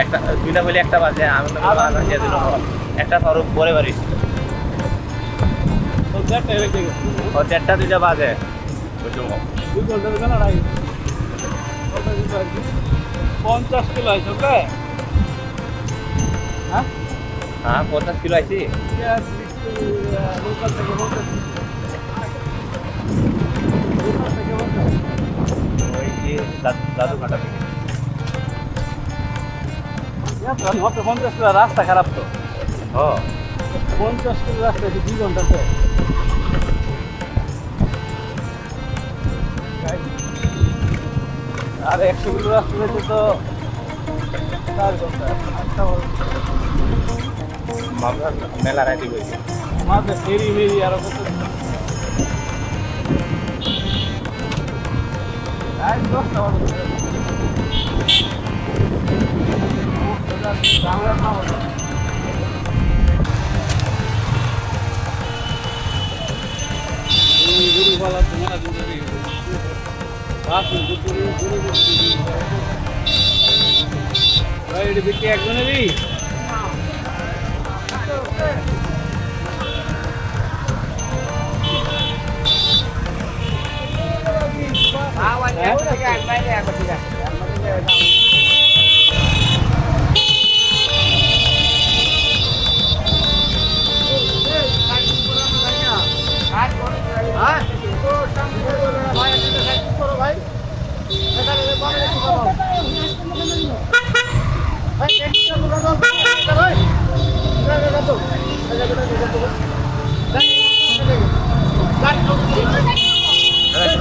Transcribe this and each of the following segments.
একটা দুইটা বলে একটা বাজে আমি একটা ধরো পরে বাড়ি দেড়টা দুইটা বাজে 50 কিলো আছে ওকে হ্যাঁ 50 কিলো আইছি লোকাল থেকে বলতে ওই যে দাদু ঘাটা থেকে 50 কিলো রাস্তা খারাপ তো ও 50 কিলো রাস্তা 2 ঘন্টাতে আর 100 কিলো রাস্তা যেতে তো 4 ঘন্টা মেলা রাইডি হয়েছে মাঝে ফেরি মেরি আরো কত আজ 10টা বাজে গুরু বলা তোমার দুপুরে বাসুন দুপুরে রাইড বিকে একজনেরই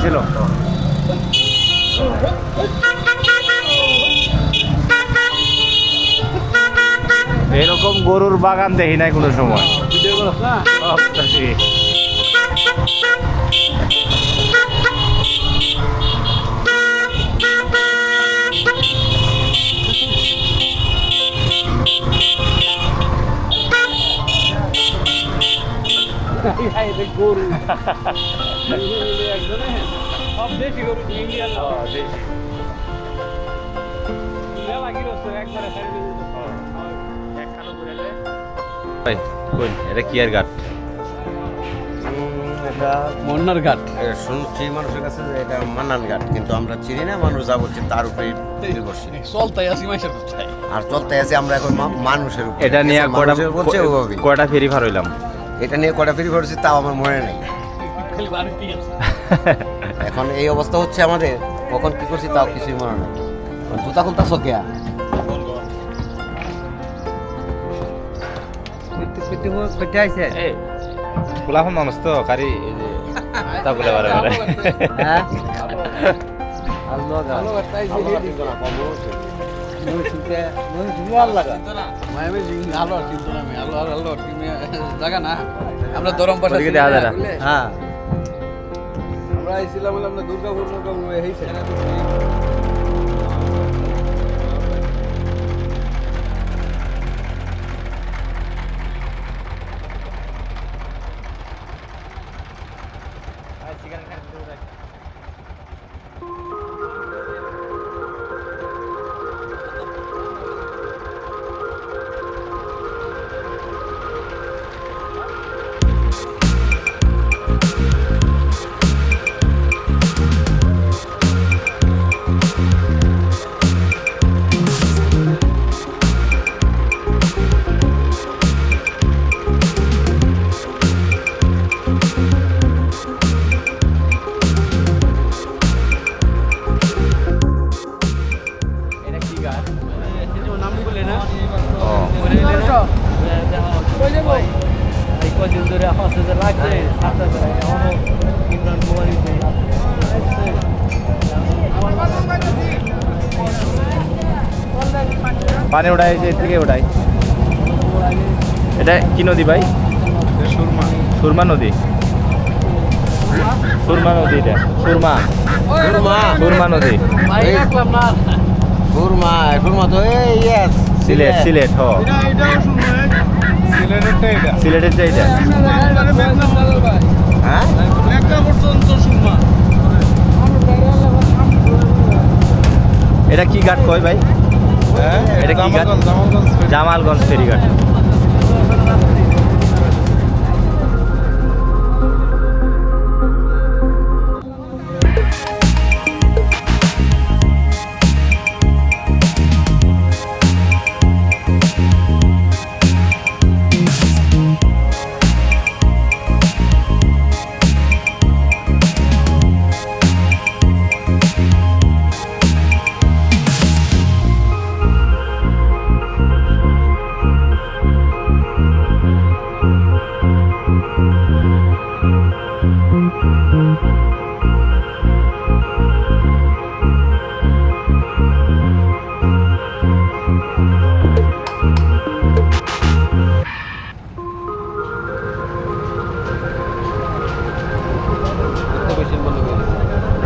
ছিল এরকম গরুর বাগান দেখি নাই কোনো সময় গরু সব দেশি গরু ইন্ডিয়ান মেলা কি হচ্ছে একবারে এটা কি আর ঘাট এটা মন্নার ঘাট শুনছি মানুষের কাছে যে এটা মান্নান ঘাট কিন্তু আমরা চিনি না মানুষ যা বলছে তার উপরে নির্ভরশীল চলতাই আসি মাসের আর চলতে আছে আমরা এখন মানুষের উপরে এটা নিয়ে মানুষের বলছে ওভাবে কয়টা ফেরি পার হইলাম এটা নিয়ে কটা ফ্রি পড়ছি তাও আমার মনে নেই এখন এই অবস্থা হচ্ছে আমাদের কখন কি করছি তাও কিছুই মনে নেই জুতা খুলতা সকিয়া খোলাখন মানুষ তো কারি তা বলে বারে বারে জায়গা না আমরা দরম পাশা হ্যাঁ আমরা আইছিলাম আমরা দুর্গাপুর হয়েছে কদিন ধরে হসে লাগছে ইমরান কুমারিতে পানি ওঠাই থেকে ওঠাই এটা কি নদী ভাই সুরমা নদী সুরমা নদী এটা সুরমা সুরমা নদী সুরমা সুরমা তো এই সিলেট সিলেট হ সিলেটের চাইটা হ্যাঁ একটা পর্যন্ত সুরমা এটা কি ঘাট কয় ভাই? এটা কি ঘাট? জামালগঞ্জ ফেরিঘাট।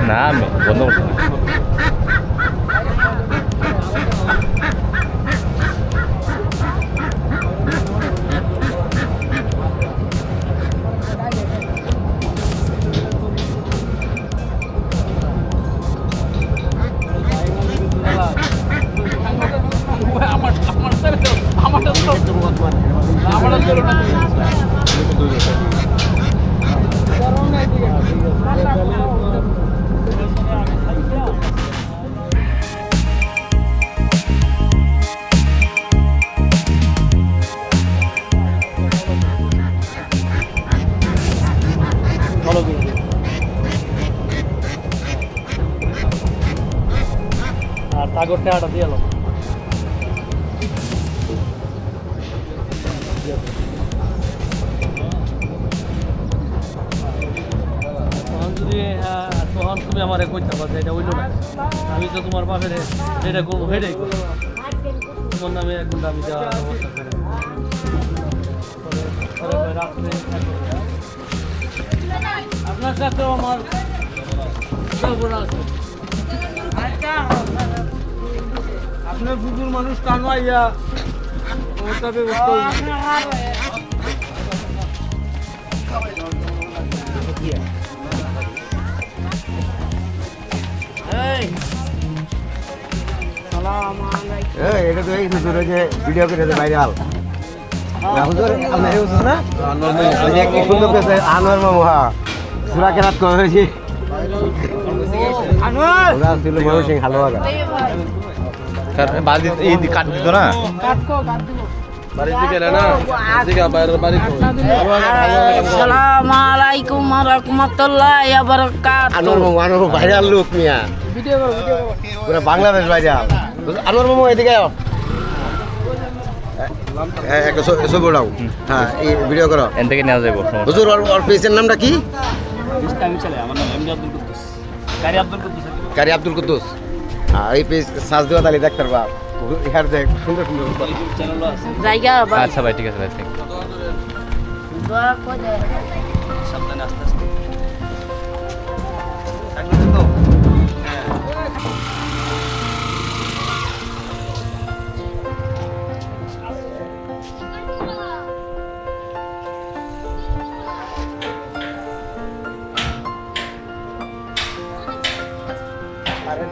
না আমি বন্ধ করছি না। আর তাগর টাকাটা দিয়ে এলো তখন যদি তখন তুমি আমার কইতে পারো এটা হইলো না, আমি তো তোমার বাপের যেটা করবো সেটাই করবো, তোমার নামে এখন আমি দেওয়ার ব্যবস্থা করে রাত্রে আপনার সাথেও আমার আছে। আপনার বুজুর মানুষ কানওয়াইয়া ওটা ব্যবস্থা এটা তো এই হুজুর যে ভিডিও করে ভাইরাল হুজুর আপনার এই হুজুর না ওই যে কি সুন্দর করে আনোয়ার মামু হ্যাঁ সুরা কেরাত করে হয়েছে আনোয়ার ওরা ছিল ময়ূর হালুয়াগা বাড়ি এই কাট দিত না Assalamualaikum warahmatullahi wabarakatuh. আনোয়ার মামু ভাইরাল লোক মিয়া ভিডিও করো পুরো বাংলাদেশ ভাইরাল আনোয়ার মামু এদিকে আও একটা ছবি উঠাও হ্যাঁ এই ভিডিও করো এন থেকে নেওয়া যাবো হুজুর ওর পেজের নামটা কি আমি চলে আমার নাম এমডি আব্দুল কুদ্দুস কারি আব্দুল কুদ্দুস কারি আব্দুল কুদ্দুস এই পেজ সার্চ দেওয়া তাহলে দেখতে পারবা এখানে দেখ সুন্দর সুন্দর চ্যানেলও আছে Jaya bang. আচ্ছা ভাই ঠিক আছে ভাই Dua kode. সাবধানে আস্তে আস্তে আরে